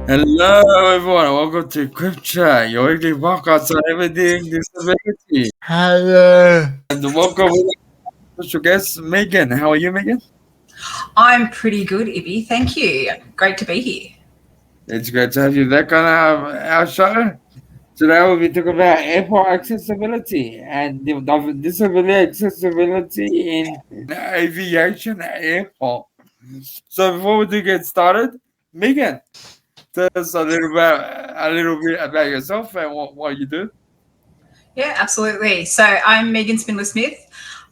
Hello, everyone. Welcome to CripChat, your weekly podcast on everything disability. Hello. And welcome with our special guest, Megan. How are you, Megan? I'm pretty good, Ibby. Thank you. Great to be here. It's great to have you back on our show. Today we'll be talking about airport accessibility and disability accessibility in aviation airport. So before we do get started, Megan, tell us a little bit about yourself and what you do. Yeah, absolutely. So I'm Megan Spindle-Smith.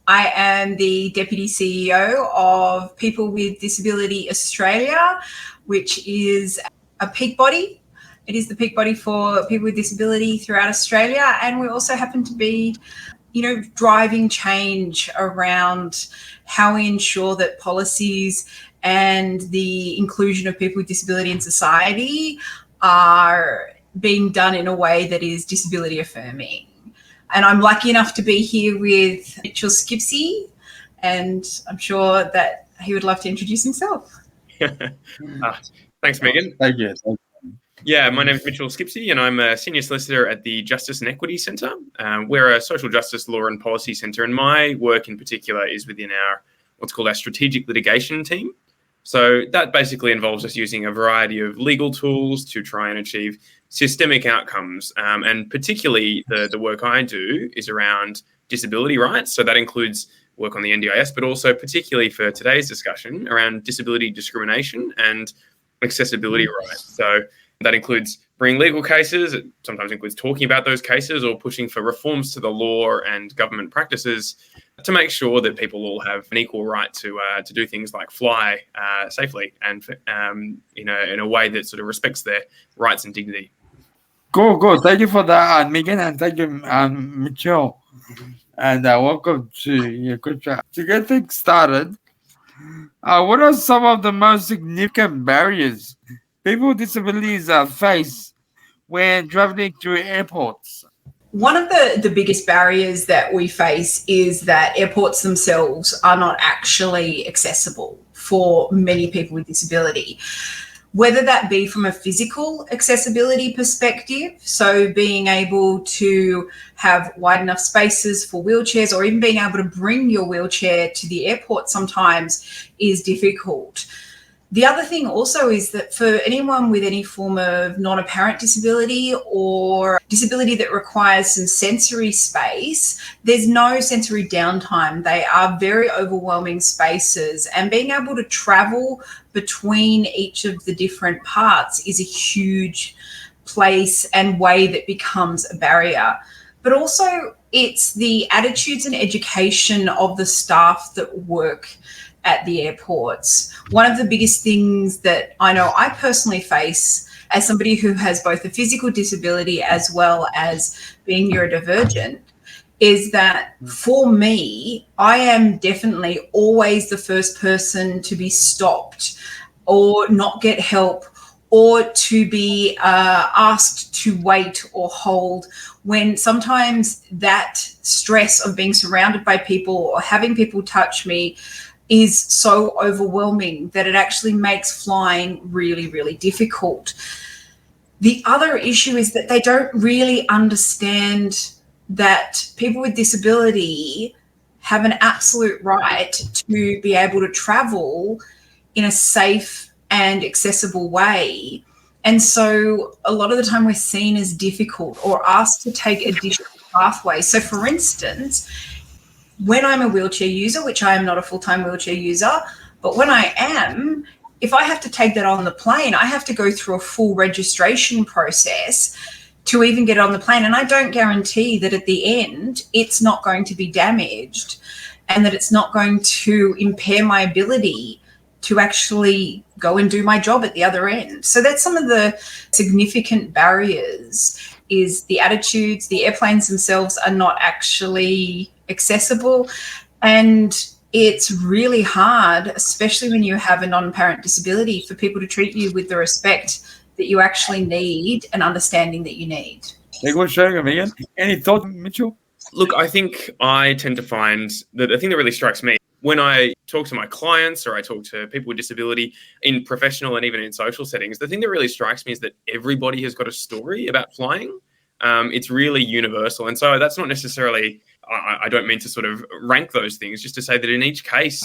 I am the Deputy CEO of People with Disability Australia, which is a peak body. It is the peak body for people with disability throughout Australia. And we also happen to be, driving change around how we ensure that policies and the inclusion of people with disability in society are being done in a way that is disability affirming. And I'm lucky enough to be here with Mitchell Skipsey, and I'm sure that he would love to introduce himself. Thanks, Megan. Thank you. Yeah, my name is Mitchell Skipsey, and I'm a senior solicitor at the Justice and Equity Centre. We're a social justice law and policy centre, and my work in particular is within what's called our strategic litigation team. So that basically involves us using a variety of legal tools to try and achieve systemic outcomes. And particularly the work I do is around disability rights. So that includes work on the NDIS, but also particularly for today's discussion around disability discrimination and accessibility rights. So that includes bringing legal cases. It sometimes includes talking about those cases or pushing for reforms to the law and government practices to make sure that people all have an equal right to do things like fly safely and in a way that sort of respects their rights and dignity. Cool. Thank you for that, Megan, and thank you, Mitchell. And welcome to your good chat. To get things started, what are some of the most significant barriers people with disabilities face when traveling through airports? One of the biggest barriers that we face is that airports themselves are not actually accessible for many people with disability, whether that be from a physical accessibility perspective, so being able to have wide enough spaces for wheelchairs or even being able to bring your wheelchair to the airport sometimes is difficult. The other thing also is that for anyone with any form of non-apparent disability or disability that requires some sensory space, there's no sensory downtime. They are very overwhelming spaces, and being able to travel between each of the different parts is a huge place and way that becomes a barrier. But also it's the attitudes and education of the staff that work at the airports. One of the biggest things that I know I personally face as somebody who has both a physical disability as well as being neurodivergent is that for me, I am definitely always the first person to be stopped or not get help or to be asked to wait or hold, when sometimes that stress of being surrounded by people or having people touch me is so overwhelming that it actually makes flying really, really difficult. The other issue is that they don't really understand that people with disability have an absolute right to be able to travel in a safe and accessible way. And so a lot of the time we're seen as difficult or asked to take additional pathways. So for instance, when I'm a wheelchair user, which I am not a full-time wheelchair user, but when I am, if I have to take that on the plane, I have to go through a full registration process to even get on the plane. And I don't guarantee that at the end, it's not going to be damaged and that it's not going to impair my ability to actually go and do my job at the other end. So that's some of the significant barriers, is the attitudes. The airplanes themselves are not actually accessible, and it's really hard, especially when you have a non-apparent disability, for people to treat you with the respect that you actually need and understanding that you need. Thank you for sharing, Megan. Any thoughts, Mitchell? Look, I think I tend to find that the thing that really strikes me when I talk to my clients or I talk to people with disability in professional and even in social settings, the thing that really strikes me is that everybody has got a story about flying. It's really universal. And so that's not necessarily, I don't mean to sort of rank those things, just to say that in each case,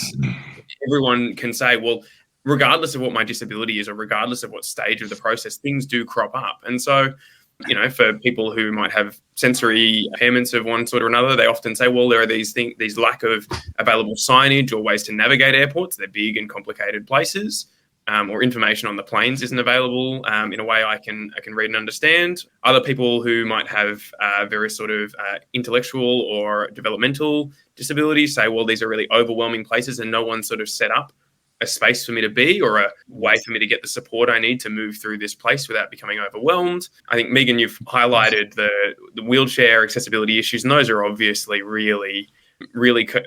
everyone can say, well, regardless of what my disability is or regardless of what stage of the process, things do crop up. And so, you know, for people who might have sensory impairments of one sort or another, they often say, well, there are these lack of available signage or ways to navigate airports. They're big and complicated places. Or information on the planes isn't available in a way I can read and understand. Other people who might have various sort of intellectual or developmental disabilities say, well, these are really overwhelming places and no one sort of set up a space for me to be or a way for me to get the support I need to move through this place without becoming overwhelmed. I think, Megan, you've highlighted the wheelchair accessibility issues, and those are obviously really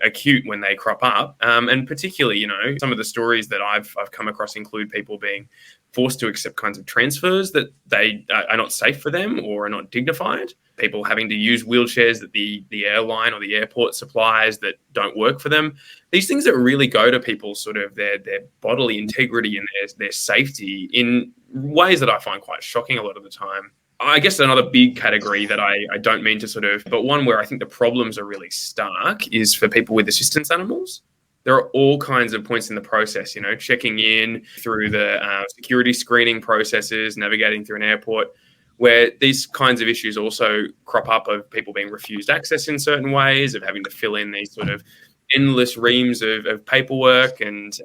acute when they crop up. And particularly, you know, some of the stories that I've come across include people being forced to accept kinds of transfers that they are not safe for them or are not dignified. People having to use wheelchairs that the airline or the airport supplies that don't work for them. These things that really go to people's sort of their bodily integrity and their safety in ways that I find quite shocking a lot of the time. I guess another big category that I don't mean to sort of, but one where I think the problems are really stark is for people with assistance animals. There are all kinds of points in the process, you know, checking in through the security screening processes, navigating through an airport, where these kinds of issues also crop up of people being refused access in certain ways, of having to fill in these sort of endless reams of paperwork and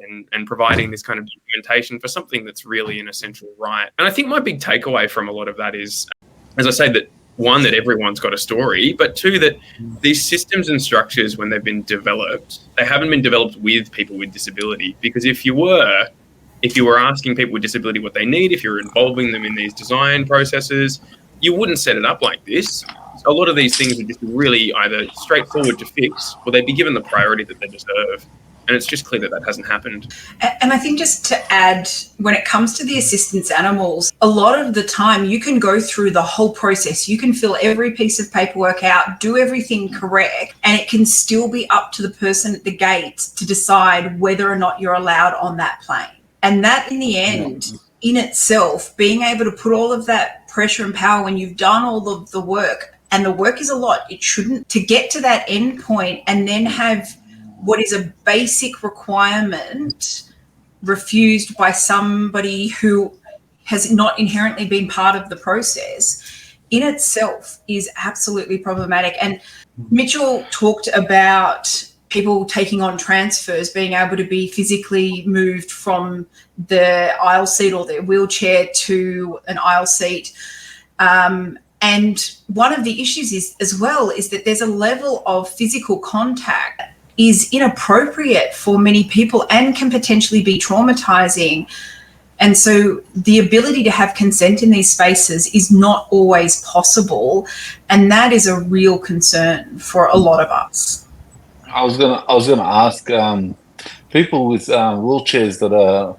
providing this kind of documentation for something that's really an essential right. And I think my big takeaway from a lot of that is, as I say, that one, that everyone's got a story, but two, that these systems and structures, when they've been developed, they haven't been developed with people with disability. Because if you were asking people with disability what they need, if you're involving them in these design processes, you wouldn't set it up like this. A lot of these things would just be really either straightforward to fix or they'd be given the priority that they deserve. And it's just clear that that hasn't happened. And I think just to add, when it comes to the assistance animals, a lot of the time you can go through the whole process. You can fill every piece of paperwork out, do everything correct, and it can still be up to the person at the gate to decide whether or not you're allowed on that plane. And that, in the end, in itself, being able to put all of that pressure and power when you've done all of the work, and the work is a lot, it shouldn't, to get to that end point and then have what is a basic requirement refused by somebody who has not inherently been part of the process, in itself is absolutely problematic. And Mitchell talked about people taking on transfers, being able to be physically moved from the aisle seat or their wheelchair to an aisle seat. And one of the issues is that there's a level of physical contact that is inappropriate for many people and can potentially be traumatizing. And so the ability to have consent in these spaces is not always possible. And that is a real concern for a lot of us. I was gonna ask people with wheelchairs that are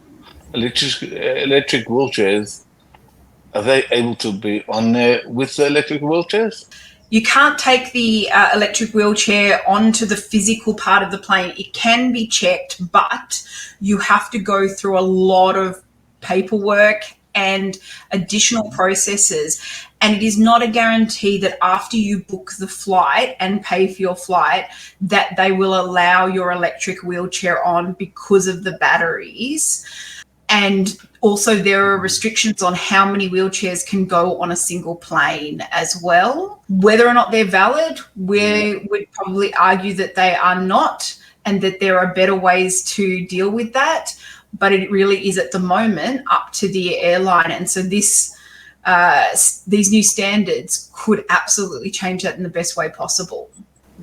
electric wheelchairs. Are they able to be on there with the electric wheelchairs? You can't take the electric wheelchair onto the physical part of the plane. It can be checked, but you have to go through a lot of paperwork and additional processes. And it is not a guarantee that after you book the flight and pay for your flight, that they will allow your electric wheelchair on because of the batteries. And also there are restrictions on how many wheelchairs can go on a single plane as well. Whether or not they're valid, we would probably argue that they are not, and that there are better ways to deal with that. But it really is at the moment up to the airline. And so these new standards could absolutely change that in the best way possible.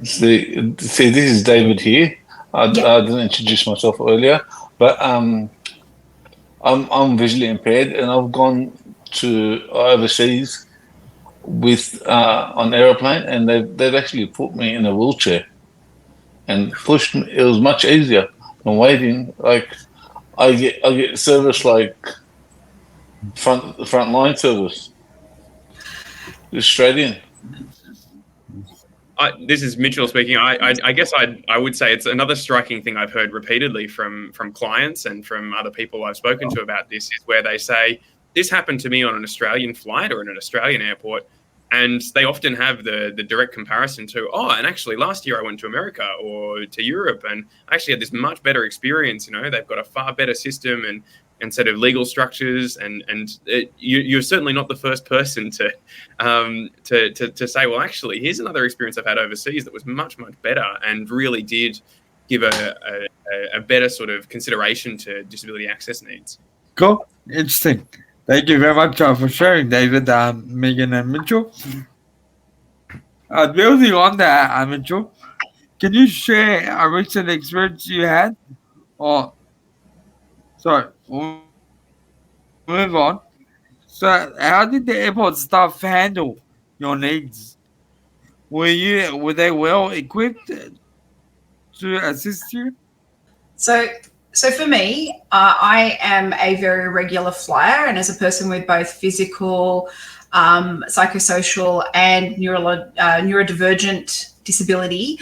See, this is David here. I didn't introduce myself earlier, but I'm visually impaired, and I've gone to overseas with on aeroplane, and they've actually put me in a wheelchair and pushed me. It was much easier than waiting. Like I get service like front line service, just straight in. This is Mitchell speaking. I guess I would say it's another striking thing I've heard repeatedly from clients and from other people I've spoken to about this is where they say, this happened to me on an Australian flight or in an Australian airport. And they often have the direct comparison to, and actually last year I went to America or to Europe and I actually had this much better experience. They've got a far better system and set of legal structures, you're certainly not the first person to say, well, actually, here's another experience I've had overseas that was much, much better and really did give a better sort of consideration to disability access needs. Cool. Interesting. Thank you very much for sharing, David, Megan, and Mitchell. Building on that, Mitchell, can you share a recent experience you had? We'll move on. So, how did the airport staff handle your needs? Were they well equipped to assist you? So for me, I am a very regular flyer, and as a person with both physical, psychosocial, and neurodivergent disability,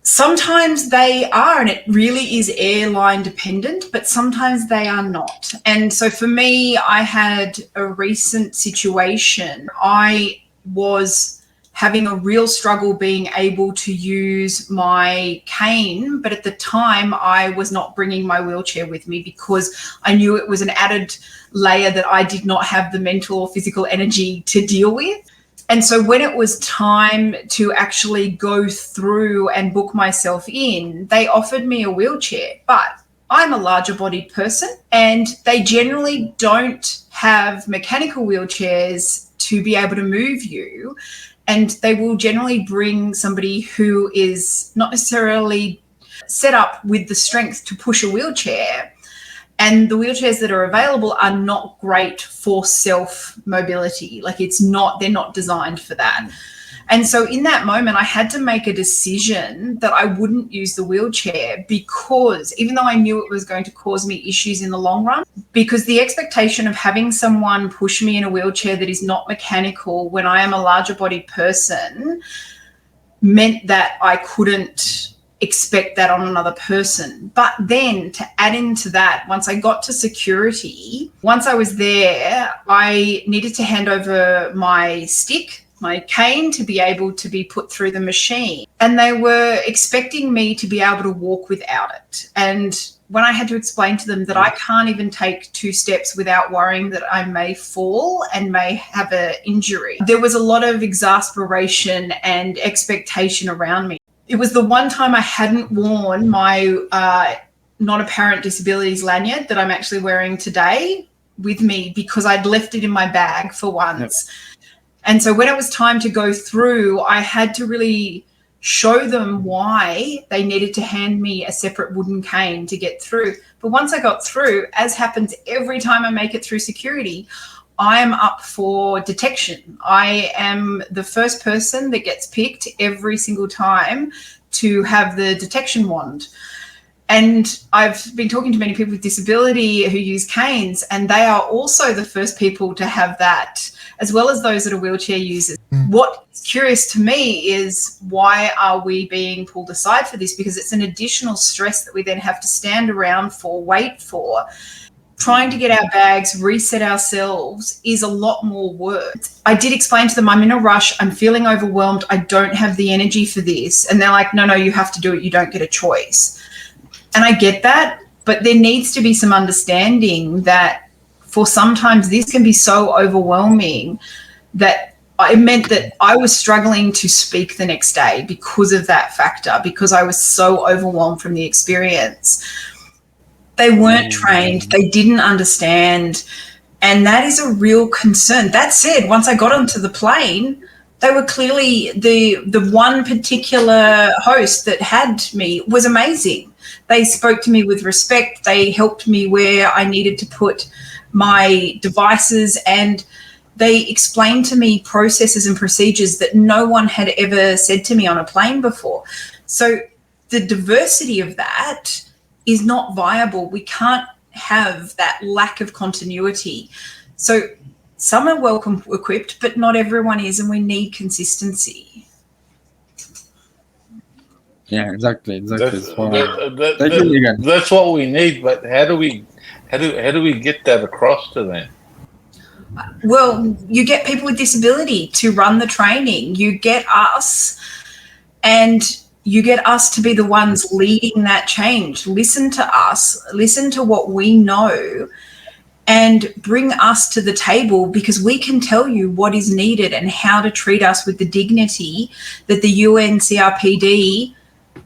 sometimes they are, and it really is airline dependent, but sometimes they are not. And so for me, I had a recent situation. I was having a real struggle being able to use my cane, but at the time I was not bringing my wheelchair with me because I knew it was an added layer that I did not have the mental or physical energy to deal with. And so when it was time to actually go through and book myself in, they offered me a wheelchair, but I'm a larger bodied person and they generally don't have mechanical wheelchairs to be able to move you. And they will generally bring somebody who is not necessarily set up with the strength to push a wheelchair. And the wheelchairs that are available are not great for self-mobility. Like they're not designed for that. And so in that moment, I had to make a decision that I wouldn't use the wheelchair because even though I knew it was going to cause me issues in the long run, because the expectation of having someone push me in a wheelchair that is not mechanical when I am a larger bodied person meant that I couldn't expect that on another person. But then to add into that, once I got to security, once I was there, I needed to hand over my stick, my cane, to be able to be put through the machine. And they were expecting me to be able to walk without it. And when I had to explain to them that I can't even take 2 steps without worrying that I may fall and may have an injury, there was a lot of exasperation and expectation around me. It was the one time I hadn't worn my non-apparent disabilities lanyard that I'm actually wearing today with me because I'd left it in my bag for once. Yep. And so when it was time to go through, I had to really show them why they needed to hand me a separate wooden cane to get through. But once I got through, as happens every time I make it through security, I am up for detection. I am the first person that gets picked every single time to have the detection wand. And I've been talking to many people with disability who use canes, and they are also the first people to have that, as well as those that are wheelchair users. What's curious to me is why are we being pulled aside for this? Because it's an additional stress that we then have to stand around for, wait for. Trying to get our bags, reset ourselves is a lot more work. I did explain to them, I'm in a rush, I'm feeling overwhelmed, I don't have the energy for this. And they're like, no, you have to do it, you don't get a choice. And I get that, but there needs to be some understanding that for sometimes this can be so overwhelming that it meant that I was struggling to speak the next day because of that factor, because I was so overwhelmed from the experience. They weren't trained, they didn't understand, and that is a real concern. That said, once I got onto the plane, they were clearly the one particular host that had me was amazing. They spoke to me with respect. They helped me where I needed to put my devices, and they explained to me processes and procedures that no one had ever said to me on a plane before. So the diversity of that is not viable. We can't have that lack of continuity. So some are well equipped, but not everyone is, and we need consistency. Yeah, exactly. That's So, thank you, Megan. that's what we need. But how do we get that across to them? Well, you get people with disability to run the training. You get us, and you get us to be the ones leading that change. Listen to us, listen to what we know, and bring us to the table, because we can tell you what is needed and how to treat us with the dignity that the UN CRPD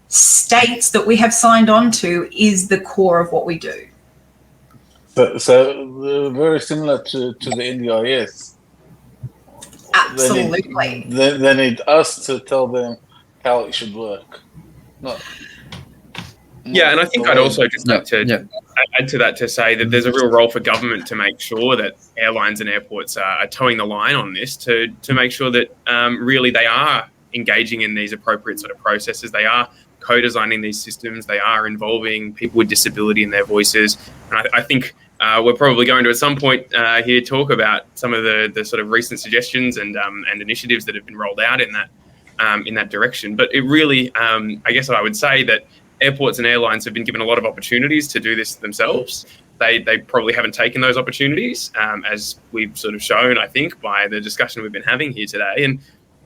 states that we have signed on to is the core of what we do. So very similar to the NDIS. Absolutely. They need us to tell them how it should work. Yeah, and I think I'd also just like to add to that to say that there's a real role for government to make sure that airlines and airports are towing the line on this to make sure that really they are engaging in these appropriate sort of processes. They are co-designing these systems. They are involving people with disability in their voices. And I think we're probably going to at some point here talk about some of the sort of recent suggestions and initiatives that have been rolled out in that direction. But it really, I guess I would say that airports and airlines have been given a lot of opportunities to do this themselves. They probably haven't taken those opportunities, as we've sort of shown, I think, by the discussion we've been having here today. And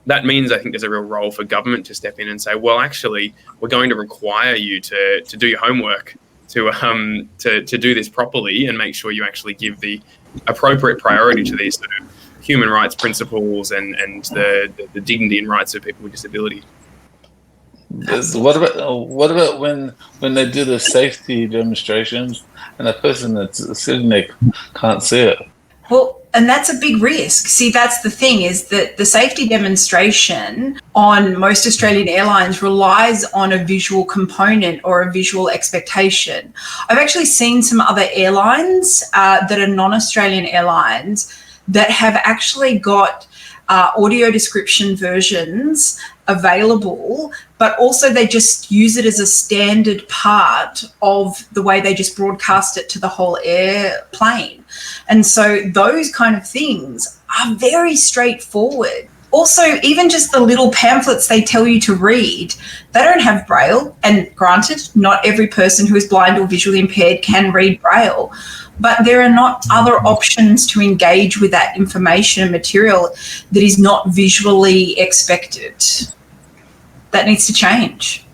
that means I think there's a real role for government to step in and say, well, actually, we're going to require you to do your homework, to do this properly and make sure you actually give the appropriate priority to these sort of human rights principles and the dignity and rights of people with disability. What about when they do the safety demonstrations and the person that's sitting there can't see it? Well, and that's a big risk. See, that's the thing, is that the safety demonstration on most Australian airlines relies on a visual component or a visual expectation. I've actually seen some other airlines that are non-Australian airlines that have actually got audio description versions available, but also they just use it as a standard part of the way they just broadcast it to the whole airplane. And so those kind of things are very straightforward. Also, even just the little pamphlets they tell you to read, they don't have Braille. And granted, not every person who is blind or visually impaired can read Braille, but there are not other options to engage with that information and material that is not visually expected. That needs to change.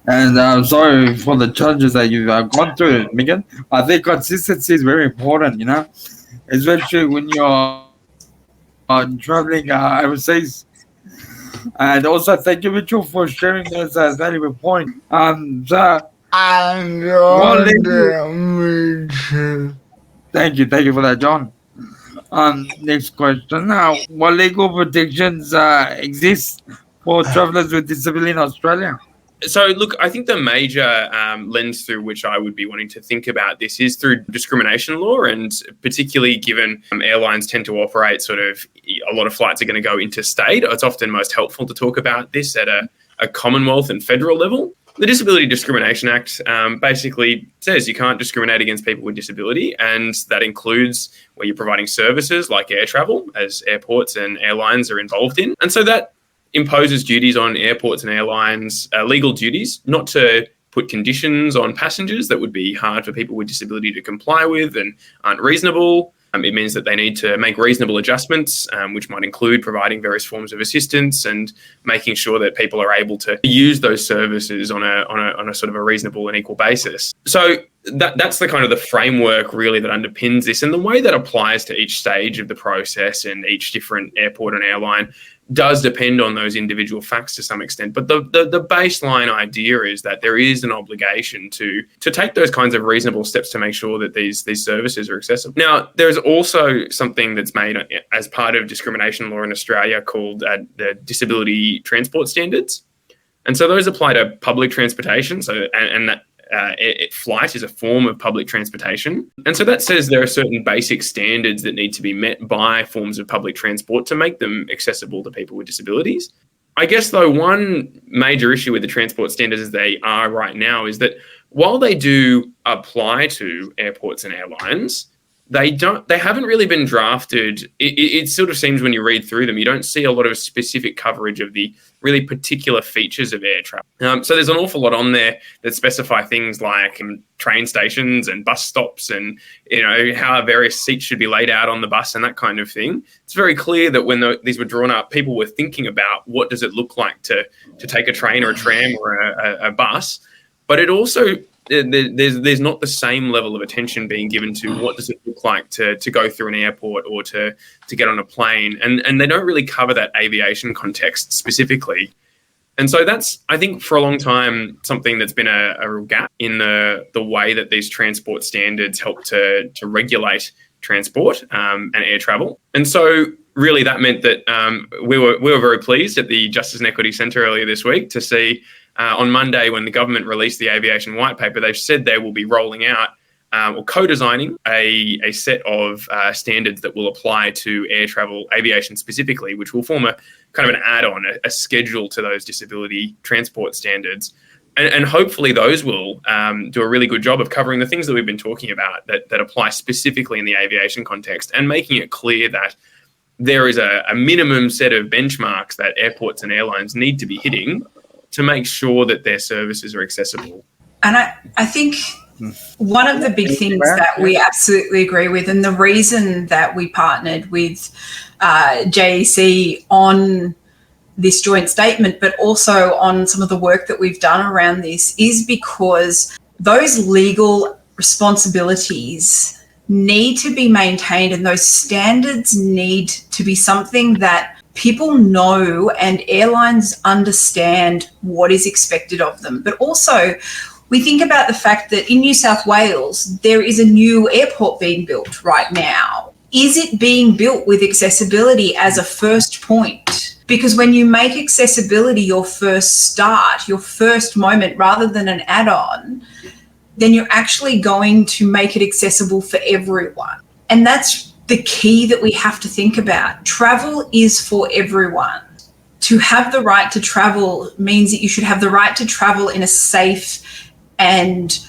And sorry for the challenges that you've gone through, Megan. I think consistency is very important, especially when you're traveling overseas. And also, thank you, Mitchell, for sharing those valuable points. Thank you for that, John. Next question. What legal protections exist for travellers with disability in Australia? So, look, I think the major lens through which I would be wanting to think about this is through discrimination law, and particularly given airlines tend to operate sort of, a lot of flights are going to go interstate. It's often most helpful to talk about this at a Commonwealth and federal level. The Disability Discrimination Act basically says you can't discriminate against people with disability, and that includes where you're providing services like air travel, as airports and airlines are involved in. And so that imposes duties on airports and airlines, legal duties, not to put conditions on passengers that would be hard for people with disability to comply with and aren't reasonable. It means that they need to make reasonable adjustments, which might include providing various forms of assistance and making sure that people are able to use those services on a sort of a reasonable and equal basis. So that's the kind of the framework really that underpins this, and the way that applies to each stage of the process and each different airport and airline does depend on those individual facts to some extent. But the baseline idea is that there is an obligation to take those kinds of reasonable steps to make sure that these services are accessible. Now, there's also something that's made as part of discrimination law in Australia called the Disability Transport Standards. And so those apply to public transportation. So and that flight is a form of public transportation. And so that says there are certain basic standards that need to be met by forms of public transport to make them accessible to people with disabilities. I guess, though, one major issue with the transport standards as they are right now is that while they do apply to airports and airlines, they haven't really been drafted. It sort of seems when you read through them, you don't see a lot of specific coverage of the really particular features of air travel. So there's an awful lot on there that specify things like train stations and bus stops and, how various seats should be laid out on the bus and that kind of thing. It's very clear that when these were drawn up, people were thinking about what does it look like to take a train or a tram or a bus. But it also, there's not the same level of attention being given to what does it look like to go through an airport or to get on a plane. And they don't really cover that aviation context specifically. And so that's, I think, for a long time, something that's been a real gap in the way that these transport standards help to regulate transport and air travel. And so really that meant that we were very pleased at the Justice and Equity Centre earlier this week to see on Monday, when the government released the aviation white paper, they've said they will be rolling out or co-designing a set of standards that will apply to air travel, aviation specifically, which will form a kind of an add-on, a schedule to those disability transport standards. And hopefully those will do a really good job of covering the things that we've been talking about that apply specifically in the aviation context, and making it clear that there is a minimum set of benchmarks that airports and airlines need to be hitting to make sure that their services are accessible. And I think one of the big things that we absolutely agree with, and the reason that we partnered with JEC on this joint statement, but also on some of the work that we've done around this, is because those legal responsibilities need to be maintained, and those standards need to be something that people know and airlines understand what is expected of them. But also, we think about the fact that in New South Wales, there is a new airport being built right now. Is it being built with accessibility as a first point? Because when you make accessibility your first start, your first moment, rather than an add-on, then you're actually going to make it accessible for everyone. And that's the key that we have to think about. Travel is for everyone. To have the right to travel means that you should have the right to travel in a safe and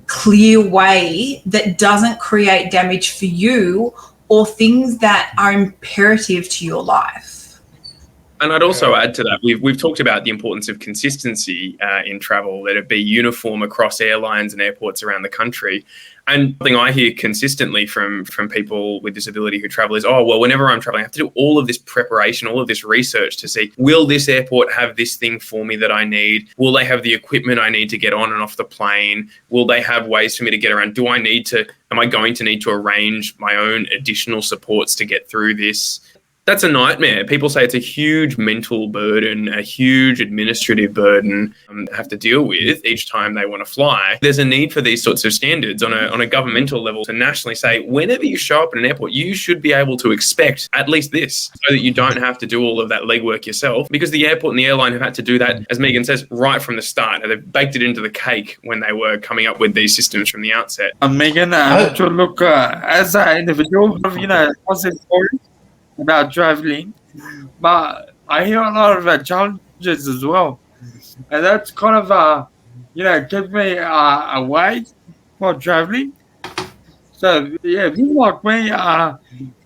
clear way that doesn't create damage for you or things that are imperative to your life. And I'd also add to that, we've talked about the importance of consistency in travel, that it be uniform across airlines and airports around the country. And something I hear consistently from people with disability who travel is, whenever I'm traveling, I have to do all of this preparation, all of this research to see, will this airport have this thing for me that I need? Will they have the equipment I need to get on and off the plane? Will they have ways for me to get around? Am I going to need to arrange my own additional supports to get through this? That's a nightmare. People say it's a huge mental burden, a huge administrative burden have to deal with each time they want to fly. There's a need for these sorts of standards on a governmental level to nationally say, whenever you show up at an airport, you should be able to expect at least this, so that you don't have to do all of that legwork yourself, because the airport and the airline have had to do that, as Megan says, right from the start. They've baked it into the cake when they were coming up with these systems from the outset. Megan, to look as an individual, positive stories about traveling, but I hear a lot of challenges as well, and that's kind of kept me away from traveling. So people like me,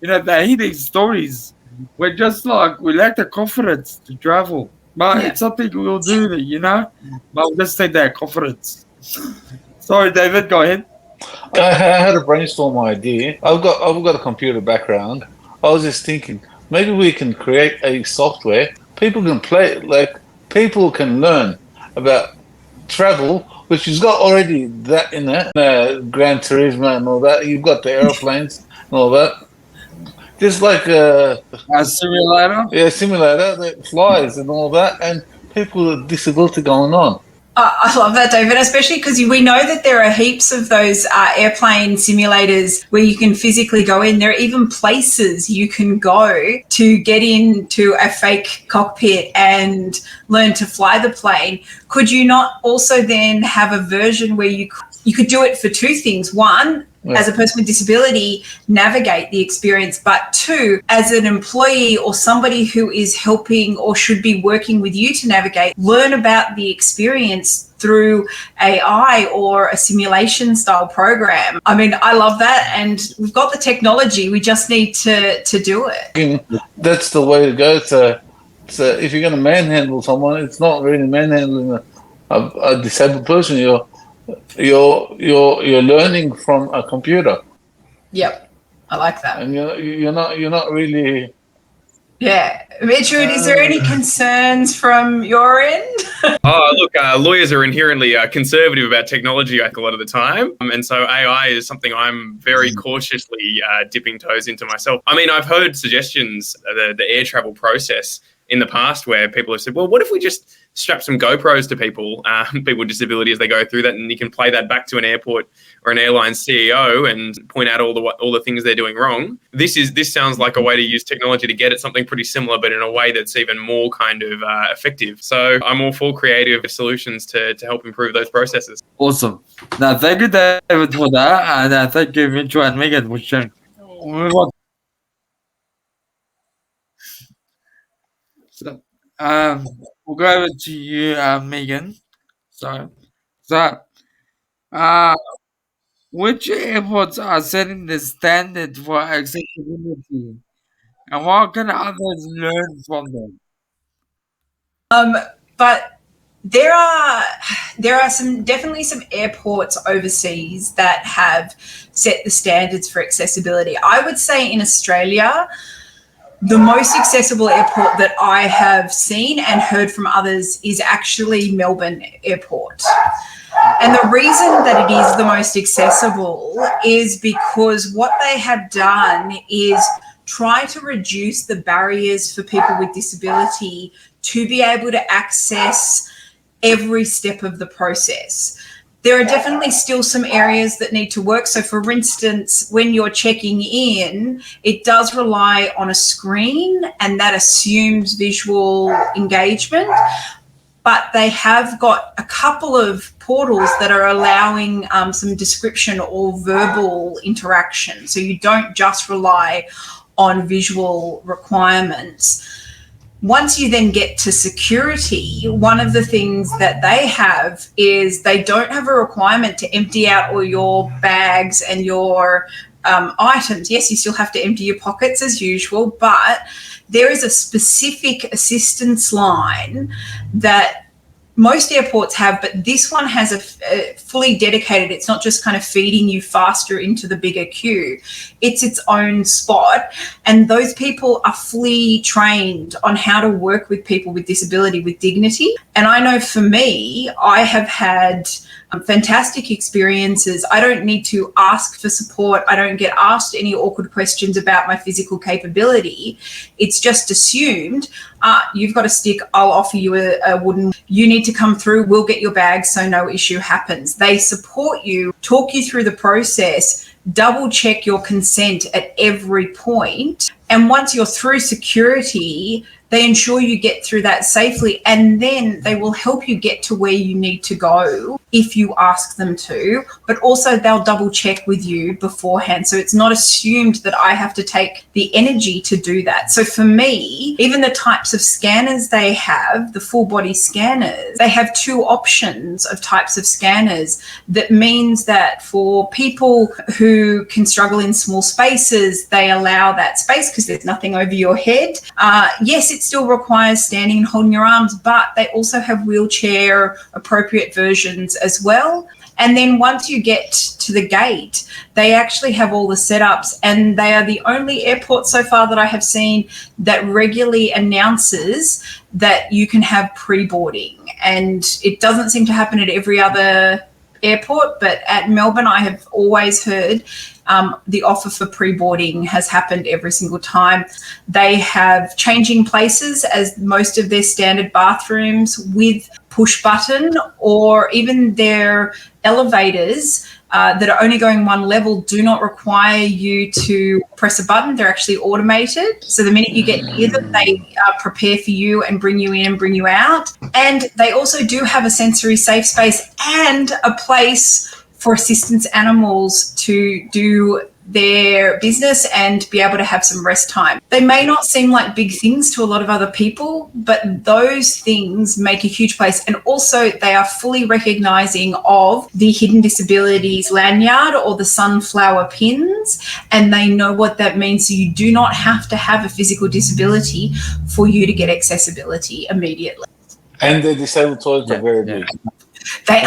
they hear these stories. We're just like, we lack the confidence to travel, but it's something we'll do, but we just need that confidence. Sorry, David, go ahead. I had a brainstorm idea. I've got a computer background. I was just thinking, maybe we can create a software people can play, like people can learn about travel, which has got already that in there, Gran Turismo and all that. You've got the airplanes and all that. Just like a simulator? Yeah, simulator that flies and all that, and people with disability going on. I love that, David, especially because we know that there are heaps of those airplane simulators where you can physically go in. There are even places you can go to get into a fake cockpit and learn to fly the plane. Could you not also then have a version where you could do it for two things? One, as a person with disability, navigate the experience, but two, as an employee or somebody who is helping or should be working with you to navigate, learn about the experience through AI or a simulation style program. I mean, I love that, and we've got the technology, we just need to do it. That's the way to go. So if you're going to manhandle someone, it's not really manhandling a disabled person. You're learning from a computer. Yep, I like that. And you're not really. Yeah, Richard, is there any concerns from your end? Oh, look, lawyers are inherently conservative about technology a lot of the time. And so AI is something I'm very cautiously dipping toes into myself. I mean, I've heard suggestions, the air travel process in the past where people have said, well, what if we just strap some GoPros to people with disability as they go through that, and you can play that back to an airport or an airline CEO and point out all the things they're doing wrong. This sounds like a way to use technology to get at something pretty similar, but in a way that's even more kind of effective. So I'm all for creative solutions to help improve those processes. Awesome. Now, thank you, David, for that, and thank you, Mitchell and Megan, for sharing. So, we'll go over to you, Megan. So, which airports are setting the standard for accessibility, and what can others learn from them? But there are definitely some airports overseas that have set the standards for accessibility. I would say in Australia, the most accessible airport that I have seen and heard from others is actually Melbourne Airport. And the reason that it is the most accessible is because what they have done is try to reduce the barriers for people with disability to be able to access every step of the process. There are definitely still some areas that need to work. So, for instance, when you're checking in, it does rely on a screen, and that assumes visual engagement. But they have got a couple of portals that are allowing some description or verbal interaction. So you don't just rely on visual requirements. Once you then get to security, one of the things that they have is they don't have a requirement to empty out all your bags and your items. Yes, you still have to empty your pockets as usual, but there is a specific assistance line that most airports have, but this one has a fully dedicated, it's not just kind of feeding you faster into the bigger queue. It's its own spot. And those people are fully trained on how to work with people with disability with dignity. And I know for me, I have had fantastic experiences. I don't need to ask for support. I don't get asked any awkward questions about my physical capability. It's just assumed, you've got a stick, I'll offer you a wooden, you need to come through, we'll get your bag so no issue happens. They support you, talk you through the process, double check your consent at every point. And once you're through security, they ensure you get through that safely, and then they will help you get to where you need to go if you ask them to, but also they'll double check with you beforehand. So it's not assumed that I have to take the energy to do that. So for me, even the types of scanners they have, the full body scanners, they have two options of types of scanners. That means that for people who can struggle in small spaces, they allow that space because there's nothing over your head. Yes, it still requires standing and holding your arms, but they also have wheelchair appropriate versions as well. And then once you get to the gate, they actually have all the setups, and they are the only airport so far that I have seen that regularly announces that you can have pre-boarding. And it doesn't seem to happen at every other airport, but at Melbourne, I have always heard the offer for pre-boarding has happened every single time. They have changing places as most of their standard bathrooms with push button, or even their elevators that are only going one level do not require you to press a button. They're actually automated. So the minute you get near them, they prepare for you and bring you in and bring you out. And they also do have a sensory safe space and a place for assistance animals to do their business and be able to have some rest time. They may not seem like big things to a lot of other people, but those things make a huge place. And also they are fully recognising of the hidden disabilities lanyard or the sunflower pins, and they know what that means. So you do not have to have a physical disability for you to get accessibility immediately. And the disabled toilets are very big. They're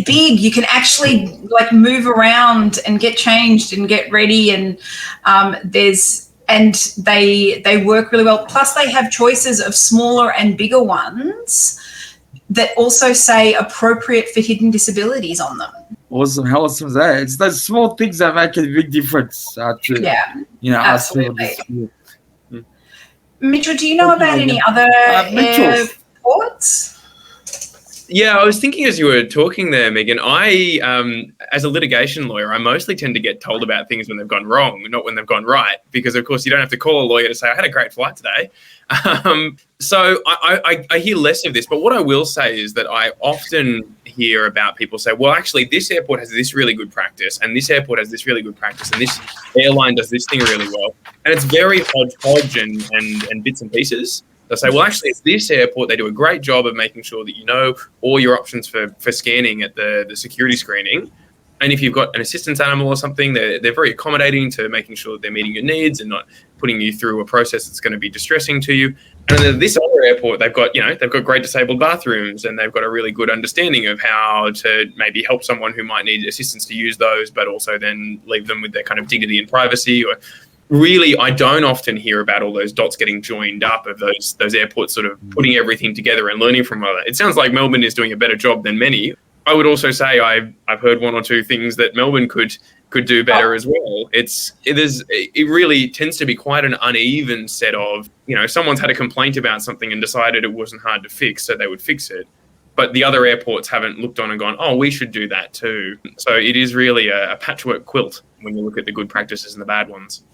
big. You can actually like move around and get changed and get ready, and they work really well. Plus they have choices of smaller and bigger ones that also say appropriate for hidden disabilities on them. Awesome. How awesome is that? It's those small things that make a big difference. Absolutely. Mitchell, do you know about any other airports? Yeah, I was thinking as you were talking there, Megan, I, as a litigation lawyer, I mostly tend to get told about things when they've gone wrong, not when they've gone right, because, of course, you don't have to call a lawyer to say, I had a great flight today. So I hear less of this, but what I will say is that I often hear about people say, well, actually, this airport has this really good practice, and this airport has this really good practice, and this airline does this thing really well. And it's very hodgepodge and bits and pieces. They'll say, well, actually, it's this airport. They do a great job of making sure that you know all your options for scanning at the security screening. And if you've got an assistance animal or something, they're very accommodating to making sure that they're meeting your needs and not putting you through a process that's going to be distressing to you. And then this other airport, they've got great disabled bathrooms, and they've got a really good understanding of how to maybe help someone who might need assistance to use those, but also then leave them with their kind of dignity and privacy. Or really, I don't often hear about all those dots getting joined up of those airports sort of putting everything together and learning from other. It sounds like Melbourne is doing a better job than many. I would also say I've heard one or two things that Melbourne could do better as well. It really tends to be quite an uneven set of, someone's had a complaint about something and decided it wasn't hard to fix, so they would fix it. But the other airports haven't looked on and gone, oh, we should do that too. So it is really a patchwork quilt when you look at the good practices and the bad ones.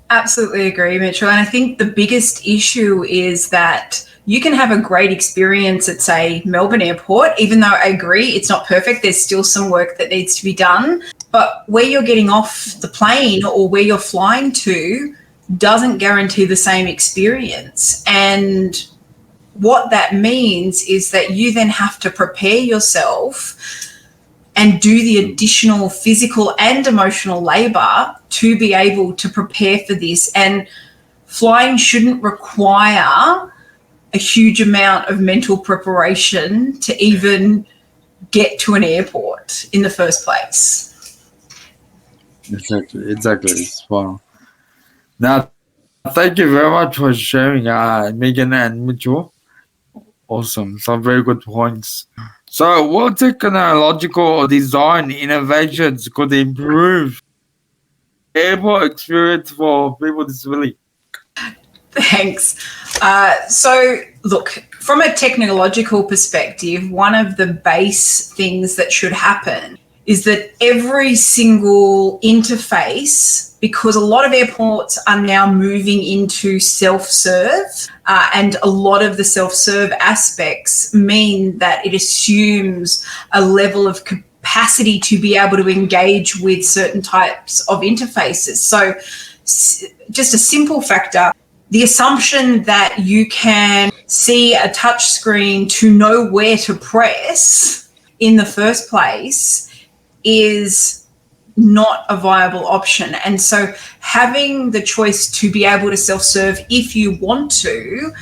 Absolutely agree, Mitchell. And I think the biggest issue is that you can have a great experience at, say, Melbourne Airport, even though I agree it's not perfect. There's still some work that needs to be done. But where you're getting off the plane or where you're flying to doesn't guarantee the same experience. And what that means is that you then have to prepare yourself and do the additional physical and emotional labour to be able to prepare for this. And flying shouldn't require a huge amount of mental preparation to even get to an airport in the first place. Exactly. It's fun. Now, thank you very much for sharing, Megan and Mitchell. Awesome. Some very good points. So what technological design innovations could improve airport experience for people with disability? Thanks. So, look, from a technological perspective, one of the base things that should happen is that every single interface, because a lot of airports are now moving into self-serve, and a lot of the self-serve aspects mean that it assumes a level of capacity to be able to engage with certain types of interfaces. So just a simple factor, the assumption that you can see a touch screen to know where to press in the first place is not a viable option. And so having the choice to be able to self-serve if you want to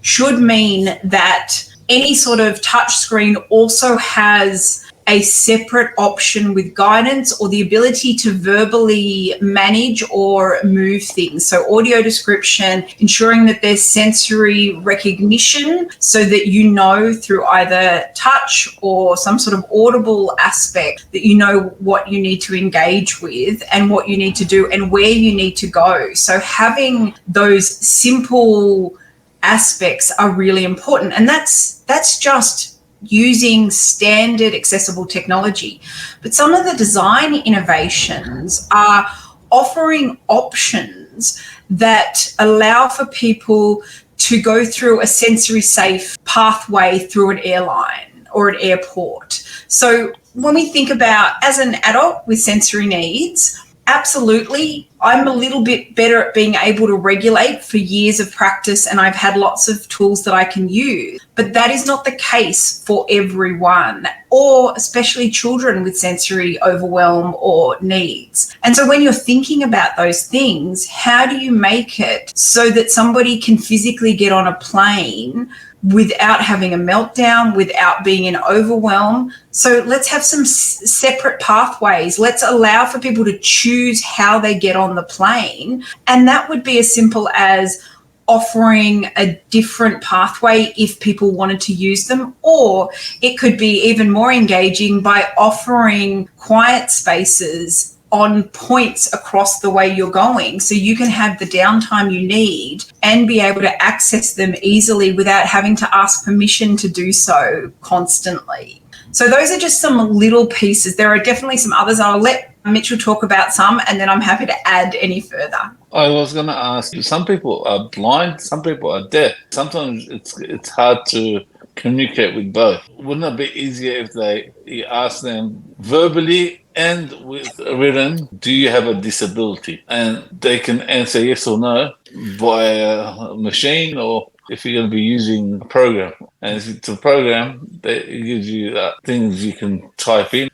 should mean that any sort of touch screen also has a separate option with guidance or the ability to verbally manage or move things. So audio description, ensuring that there's sensory recognition so that you know through either touch or some sort of audible aspect that you know what you need to engage with and what you need to do and where you need to go. So having those simple aspects are really important. And that's just using standard accessible technology. But some of the design innovations are offering options that allow for people to go through a sensory safe pathway through an airline or an airport. So when we think about as an adult with sensory needs, absolutely, I'm a little bit better at being able to regulate for years of practice, and I've had lots of tools that I can use. But that is not the case for everyone, or especially children with sensory overwhelm or needs. And so when you're thinking about those things, how do you make it so that somebody can physically get on a plane without having a meltdown, without being in overwhelm? So let's have some separate pathways. Let's allow for people to choose how they get on the plane. And that would be as simple as offering a different pathway if people wanted to use them, or it could be even more engaging by offering quiet spaces on points across the way you're going, so you can have the downtime you need and be able to access them easily without having to ask permission to do so constantly. So those are just some little pieces. There are definitely some others. I'll let Mitchell talk about some, and then I'm happy to add any further. I was going to ask, some people are blind, some people are deaf. Sometimes it's hard to communicate with both. Wouldn't it be easier if you ask them verbally and with written, do you have a disability? And they can answer yes or no via a machine, or if you're going to be using a program. And if it's a program, it gives you things you can type in.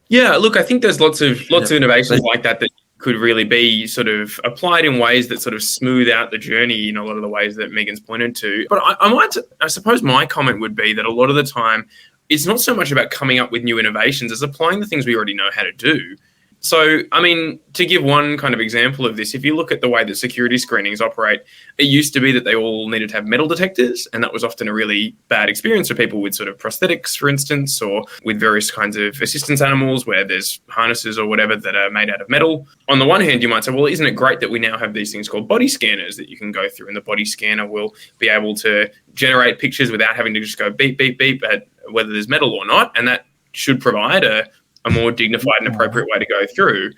Yeah, look, I think there's lots of innovations like that could really be sort of applied in ways that sort of smooth out the journey in a lot of the ways that Megan's pointed to. But I suppose my comment would be that a lot of the time, it's not so much about coming up with new innovations as applying the things we already know how to do. So, I mean, to give one kind of example of this, if you look at the way that security screenings operate, it used to be that they all needed to have metal detectors, and that was often a really bad experience for people with sort of prosthetics, for instance, or with various kinds of assistance animals where there's harnesses or whatever that are made out of metal. On the one hand, you might say, well, isn't it great that we now have these things called body scanners that you can go through, and the body scanner will be able to generate pictures without having to just go beep, beep, beep at whether there's metal or not, and that should provide a more dignified and appropriate way to go through.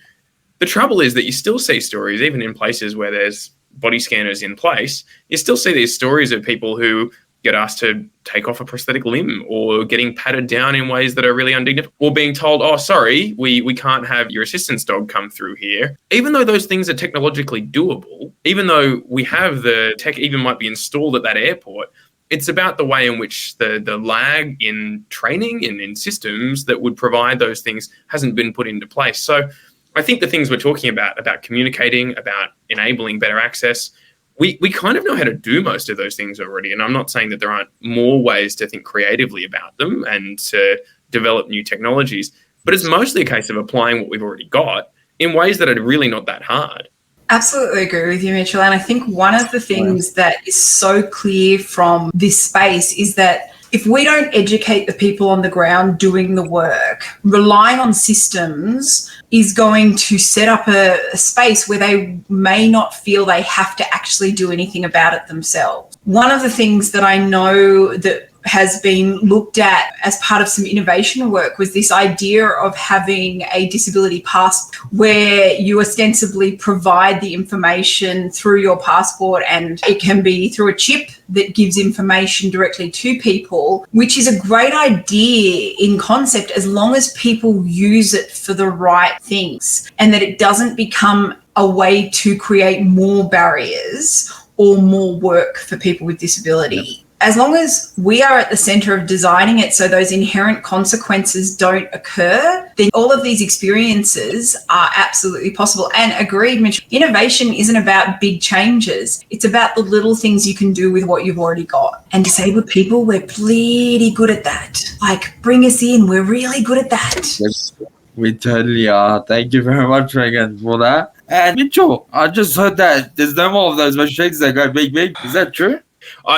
The trouble is that you still see stories, even in places where there's body scanners in place, you still see these stories of people who get asked to take off a prosthetic limb, or getting patted down in ways that are really undignified, or being told, oh, sorry, we can't have your assistance dog come through here. Even though those things are technologically doable, even though we have the tech even might be installed at that airport, it's about the way in which the lag in training and in systems that would provide those things hasn't been put into place. So I think the things we're talking about communicating, about enabling better access, we kind of know how to do most of those things already. And I'm not saying that there aren't more ways to think creatively about them and to develop new technologies, but it's mostly a case of applying what we've already got in ways that are really not that hard. Absolutely agree with you, Mitchell. And I think one of the things that is so clear from this space is that if we don't educate the people on the ground doing the work, relying on systems is going to set up a space where they may not feel they have to actually do anything about it themselves. One of the things that I know that has been looked at as part of some innovation work was this idea of having a disability passport, where you ostensibly provide the information through your passport, and it can be through a chip that gives information directly to people, which is a great idea in concept as long as people use it for the right things, and that it doesn't become a way to create more barriers or more work for people with disability. Yep. As long as we are at the centre of designing it so those inherent consequences don't occur, then all of these experiences are absolutely possible. And agreed, Mitch, innovation isn't about big changes. It's about the little things you can do with what you've already got. And disabled people, we're pretty good at that. Like, bring us in. We're really good at that. Yes, we totally are. Thank you very much, Megan, for that. And Mitchell, I just heard that there's no more of those machines that go big, big. Is that true?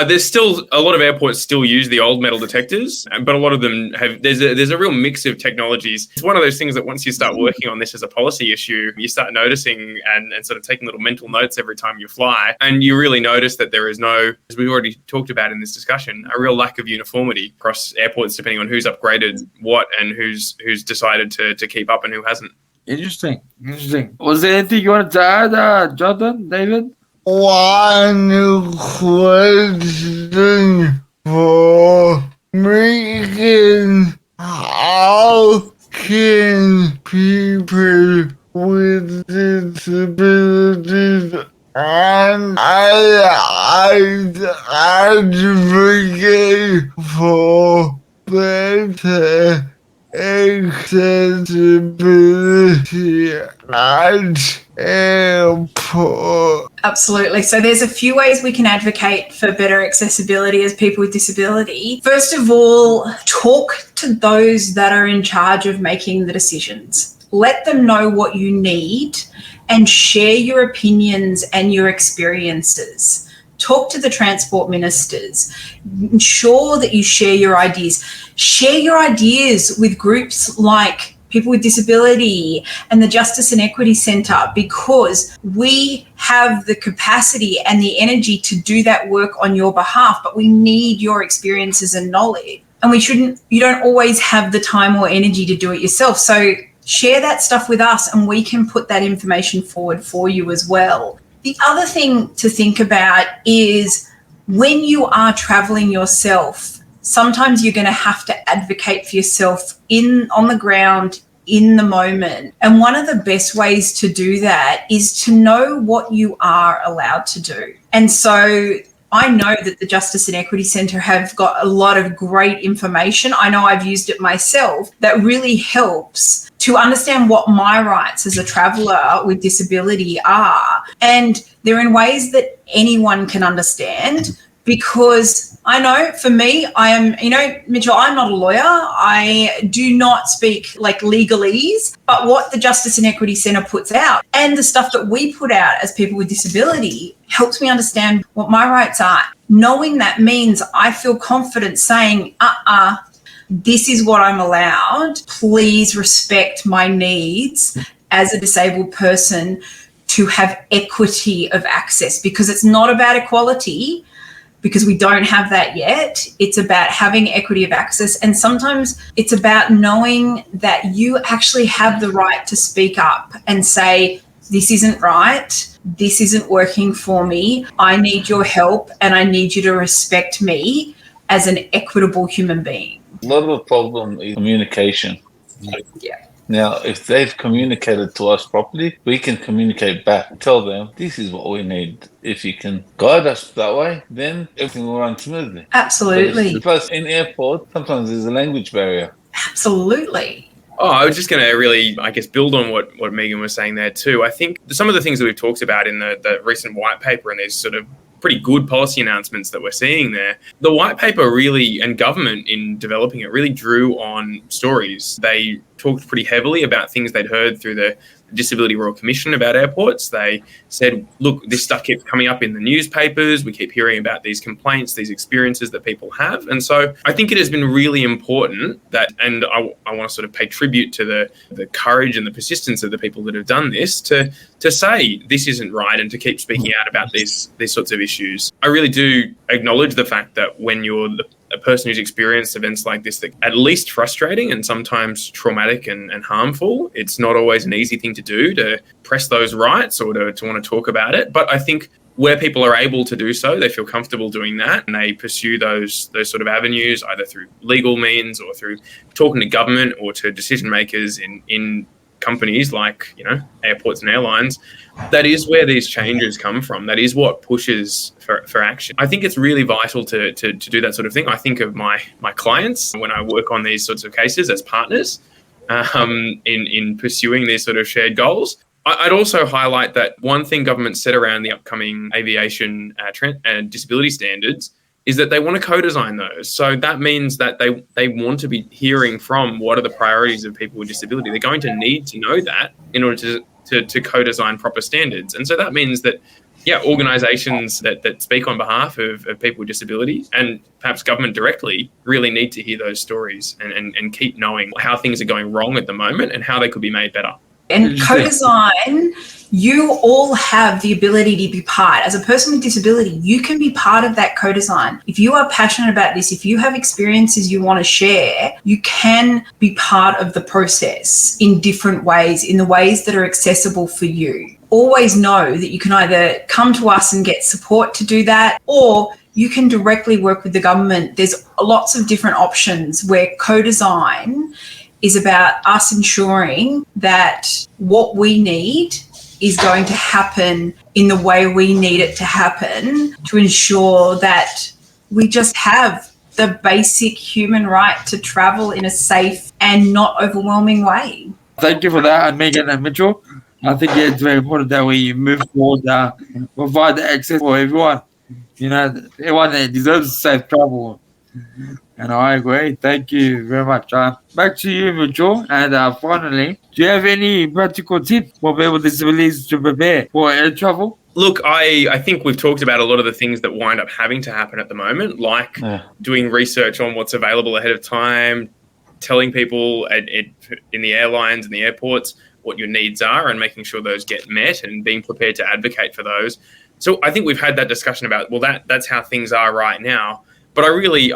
There's still a lot of airports still use the old metal detectors, but a lot of them have. There's a real mix of technologies. It's one of those things that once you start working on this as a policy issue, you start noticing and sort of taking little mental notes every time you fly, and you really notice that there is no, as we've already talked about in this discussion, a real lack of uniformity across airports depending on who's upgraded what and who's decided to keep up and who hasn't. Interesting. Was there anything you wanted to add, Jonathan, David? One question for Megan. How for better accessibility at airport? Absolutely. So there's a few ways we can advocate for better accessibility as people with disability. First of all, talk to those that are in charge of making the decisions. Let them know what you need and share your opinions and your experiences. Talk to the transport ministers. Ensure that you share your ideas. Share your ideas with groups like People with Disability and the Justice and Equity Centre, because we have the capacity and the energy to do that work on your behalf, but we need your experiences and knowledge. And you don't always have the time or energy to do it yourself. So share that stuff with us and we can put that information forward for you as well. The other thing to think about is when you are travelling yourself, sometimes you're going to have to advocate for yourself on the ground, in the moment. And one of the best ways to do that is to know what you are allowed to do. And so I know that the Justice and Equity Centre have got a lot of great information. I know I've used it myself that really helps to understand what my rights as a traveller with disability are. And they're in ways that anyone can understand, because I know for me, I am, Mitchell, I'm not a lawyer. I do not speak like legalese, but what the Justice and Equity Centre puts out and the stuff that we put out as people with disability helps me understand what my rights are. Knowing that means I feel confident saying, this is what I'm allowed. Please respect my needs as a disabled person to have equity of access, because it's not about equality, because we don't have that yet. It's about having equity of access. And sometimes it's about knowing that you actually have the right to speak up and say, this isn't right, this isn't working for me, I need your help and I need you to respect me as an equitable human being. A lot of the problem is communication. Yeah. Now, if they've communicated to us properly, we can communicate back, tell them this is what we need. If you can guide us that way, then everything will run smoothly. Absolutely. Plus, in airport, sometimes there's a language barrier. Absolutely. Oh, I was just going to really, build on what Megan was saying there too. I think some of the things that we've talked about in the recent white paper and these sort of pretty good policy announcements that we're seeing there, the white paper really, and government in developing it, really drew on stories. They talked pretty heavily about things they'd heard through the Disability Royal Commission about airports. They said, look, this stuff keeps coming up in the newspapers. We keep hearing about these complaints, these experiences that people have. And so I think it has been really important that, and I want to sort of pay tribute to the courage and the persistence of the people that have done this to say this isn't right and to keep speaking out about these sorts of issues. I really do acknowledge the fact that when you're a person who's experienced events like this, that at least frustrating and sometimes traumatic and harmful, it's not always an easy thing to do, to press those rights or to want to talk about it. But I think where people are able to do so, they feel comfortable doing that and they pursue those sort of avenues, either through legal means or through talking to government or to decision makers in companies like, airports and airlines. That is where these changes come from. That is what pushes for action. I think it's really vital to do that sort of thing. I think of my clients when I work on these sorts of cases as partners in pursuing these sort of shared goals. I'd also highlight that one thing government said around the upcoming aviation and disability standards is that they want to co-design those. So that means that they want to be hearing from what are the priorities of people with disability. They're going to need to know that in order to co-design proper standards. And so that means that, organisations that speak on behalf of people with disability and perhaps government directly really need to hear those stories and keep knowing how things are going wrong at the moment and how they could be made better. And co-design, you all have the ability to be part. As a person with disability, you can be part of that co-design. If you are passionate about this, if you have experiences you want to share, you can be part of the process in different ways, in the ways that are accessible for you. Always know that you can either come to us and get support to do that, or you can directly work with the government. There's lots of different options where co-design is about us ensuring that what we need is going to happen in the way we need it to happen, to ensure that we just have the basic human right to travel in a safe and not overwhelming way. Thank you for that, Megan and Mitchell. I think it's very important that we move forward, provide the access for everyone. Everyone that deserves safe travel. And I agree. Thank you very much. Back to you, Mitchell. And finally, do you have any practical tips for people with disabilities to prepare for air travel? Look, I think we've talked about a lot of the things that wind up having to happen at the moment, like doing research on what's available ahead of time, telling people in the airlines and the airports what your needs are and making sure those get met and being prepared to advocate for those. So I think we've had that discussion about, well, that's how things are right now. But I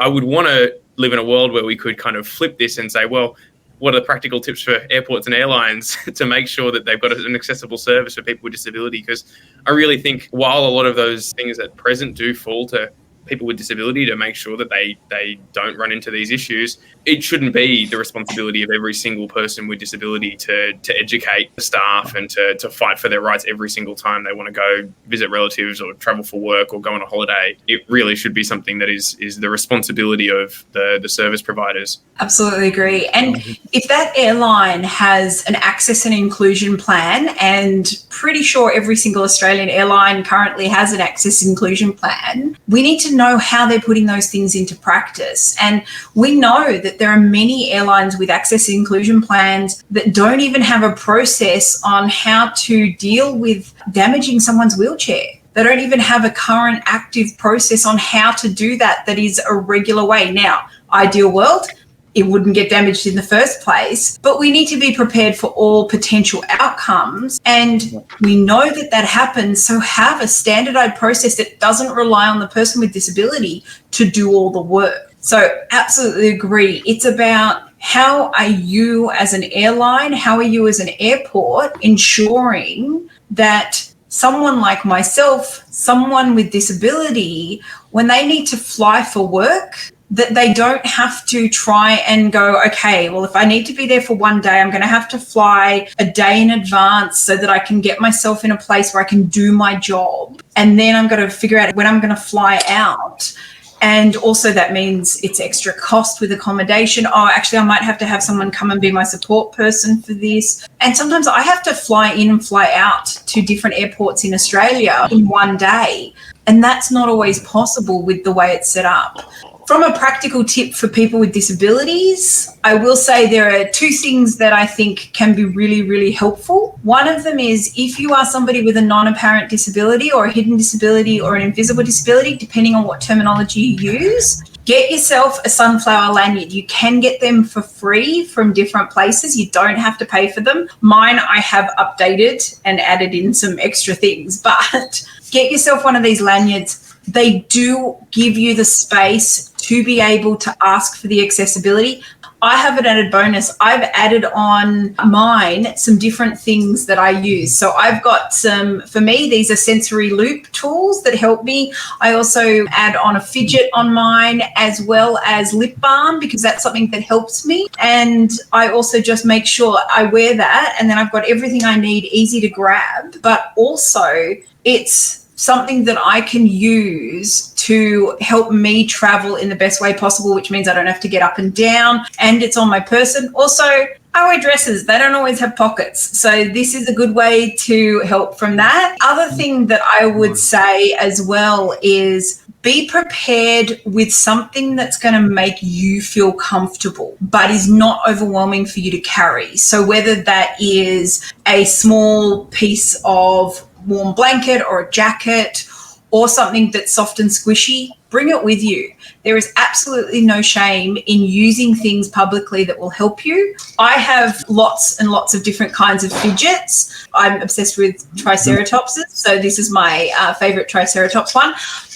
would want to live in a world where we could kind of flip this and say, well, what are the practical tips for airports and airlines to make sure that they've got an accessible service for people with disability? Because I really think while a lot of those things at present do fall to people with disability to make sure that they don't run into these issues, it shouldn't be the responsibility of every single person with disability to educate the staff and to fight for their rights every single time they want to go visit relatives or travel for work or go on a holiday. It really should be something that is the responsibility of the service providers. Absolutely agree. And if that airline has an access and inclusion plan, and pretty sure every single Australian airline currently has an access and inclusion plan, we need to know how they're putting those things into practice. And we know that there are many airlines with access and inclusion plans that don't even have a process on how to deal with damaging someone's wheelchair. They don't even have a current active process on how to do that is a regular way. Now, ideal world, it wouldn't get damaged in the first place, but we need to be prepared for all potential outcomes. And we know that happens, so have a standardized process that doesn't rely on the person with disability to do all the work. So absolutely agree. It's about how are you as an airline, how are you as an airport ensuring that someone like myself, someone with disability, when they need to fly for work, that they don't have to try and go, okay, well, if I need to be there for one day, I'm going to have to fly a day in advance so that I can get myself in a place where I can do my job. And then I'm going to figure out when I'm going to fly out. And also that means it's extra cost with accommodation. Oh, actually, I might have to have someone come and be my support person for this. And sometimes I have to fly in and fly out to different airports in Australia in one day. And that's not always possible with the way it's set up. From a practical tip for people with disabilities, I will say there are two things that I think can be really, really helpful. One of them is if you are somebody with a non-apparent disability or a hidden disability or an invisible disability, depending on what terminology you use, get yourself a sunflower lanyard. You can get them for free from different places. You don't have to pay for them. Mine, I have updated and added in some extra things, but get yourself one of these lanyards. They do give you the space to be able to ask for the accessibility. I have an added bonus. I've added on mine some different things that I use. So I've got for me, these are sensory loop tools that help me. I also add on a fidget on mine as well as lip balm because that's something that helps me. And I also just make sure I wear that and then I've got everything I need easy to grab. But also it's something that I can use to help me travel in the best way possible, which means I don't have to get up and down, and it's on my person. Also, I wear dresses. They don't always have pockets. So this is a good way to help from that. Other thing that I would say as well is be prepared with something that's going to make you feel comfortable, but is not overwhelming for you to carry. So whether that is a small piece of warm blanket or a jacket or something that's soft and squishy, bring it with you. There is absolutely no shame in using things publicly that will help you. I have lots and lots of different kinds of fidgets. I'm obsessed with triceratopses, so this is my favorite triceratops one.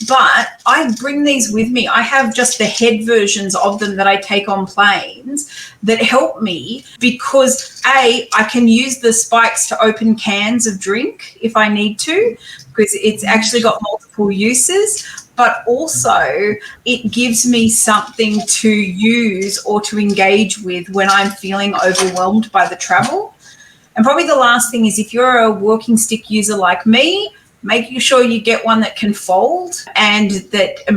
But I bring these with me. I have just the head versions of them that I take on planes that help me because, A, I can use the spikes to open cans of drink if I need to because it's actually got multiple uses. But also it gives me something to use or to engage with when I'm feeling overwhelmed by the travel. And probably the last thing is if you're a walking stick user like me, making sure you get one that can fold and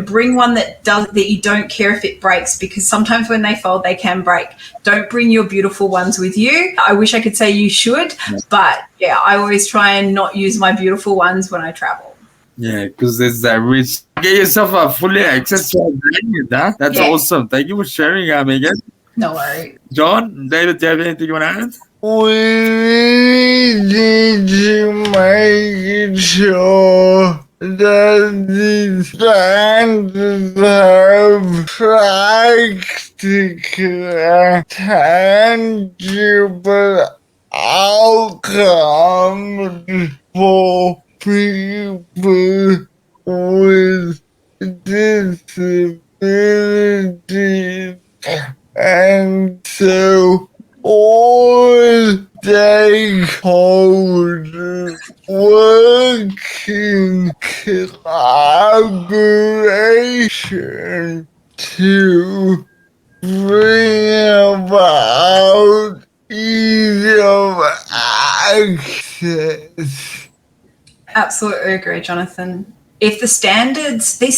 bring one that you don't care if it breaks, because sometimes when they fold, they can break. Don't bring your beautiful ones with you. I wish I could say you should, but yeah, I always try and not use my beautiful ones when I travel. Yeah, because there's that risk. Get yourself a fully accessible venue. That's awesome. Thank you for sharing, Megan. No worries. John, David, do you have anything you want to add? We need to make sure that the standards have practical, tangible outcomes for people with disabilities. And so all stakeholders work in collaboration to bring about ease of access. Absolutely agree, Jonathan. If these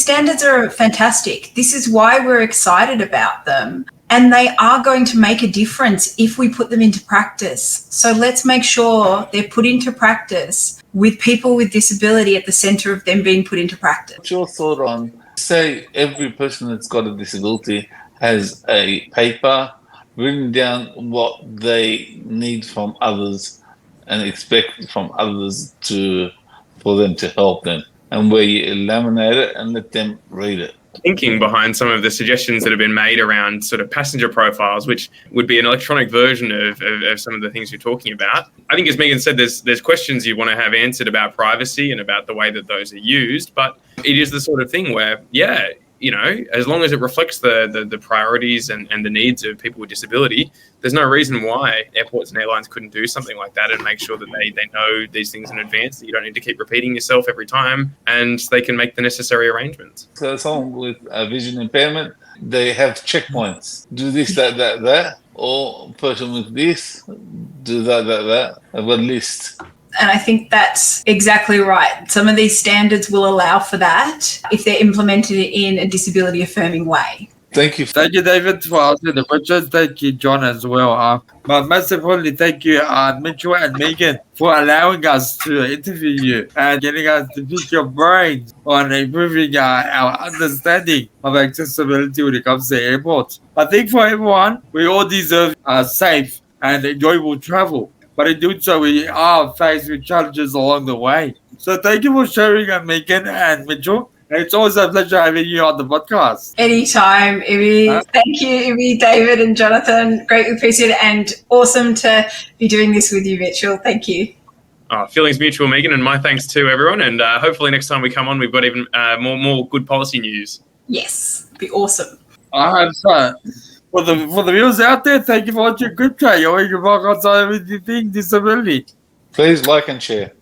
standards are fantastic. This is why we're excited about them. And they are going to make a difference if we put them into practice. So let's make sure they're put into practice with people with disability at the centre of them being put into practice. What's your thought on, say, every person that's got a disability has a paper written down what they need from others and expect from others for them to help them, and where you laminate it and let them read it? Thinking behind some of the suggestions that have been made around sort of passenger profiles, which would be an electronic version of some of the things you're talking about. I think, as Megan said, there's questions you want to have answered about privacy and about the way that those are used, but it is the sort of thing where, as long as it reflects the priorities and the needs of people with disability, there's no reason why airports and airlines couldn't do something like that and make sure that they know these things in advance, that you don't need to keep repeating yourself every time, and they can make the necessary arrangements. So someone with a vision impairment, they have checkpoints. Do this, that, or person with this, do that. I've got a list. And I think that's exactly right. Some of these standards will allow for that if they're implemented in a disability affirming way. Thank you. Thank you, David, for asking the questions. Thank you, John, as well. But most importantly, thank you, Mitchell and Megan, for allowing us to interview you and getting us to pick your brains on improving our understanding of accessibility when it comes to airports. I think for everyone, we all deserve safe and enjoyable travel. But in doing so, we are faced with challenges along the way. So thank you for sharing, Megan and Mitchell. It's always a pleasure having you on the podcast. Anytime, Ibby. Thank you, Ibby, David, and Jonathan. Greatly appreciate it, and awesome to be doing this with you, Mitchell. Thank you. Feelings mutual, Megan, and my thanks to everyone. And hopefully next time we come on, we've got even more good policy news. Yes, be awesome. I hope so. For the viewers out there, thank you for watching CripChat. You're welcome on everything disability. Please like and share.